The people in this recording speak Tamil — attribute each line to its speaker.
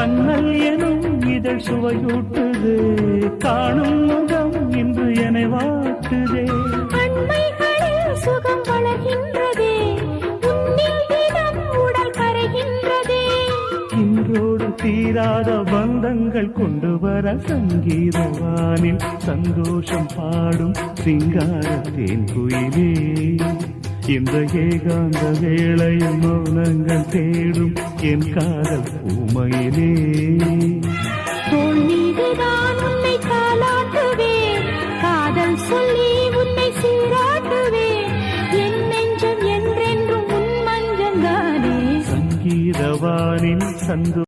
Speaker 1: கண்ணல் எனும் இதழ் சுவையூட்டுது, காணும் முகம் இன்று என வாட்டுதே.
Speaker 2: அண்மைகளில் சுகம் வளர்கின்றதே, உன்னில் தினம் உடல் கரைகின்றதே.
Speaker 1: இன்றோடு தீராத பந்தங்கள் கொண்டு வர சங்கீதவானில் சந்தோஷம் பாடும் சிங்கார தேன் குயிலே. இந்த ஏகாந்த வேளையில் மௌனங்கள் தேடும் என் காதல் பூமையிலே.
Speaker 2: தோள் மீதுதான் உன்னை தாலாட்டுவேன், காதல் சொல்லி உன்னை சீராட்டுவேன். என் நெஞ்சம் என்றென்றும் உன் மஞ்சந்தானே.
Speaker 1: சங்கீதவானின் சந்தோ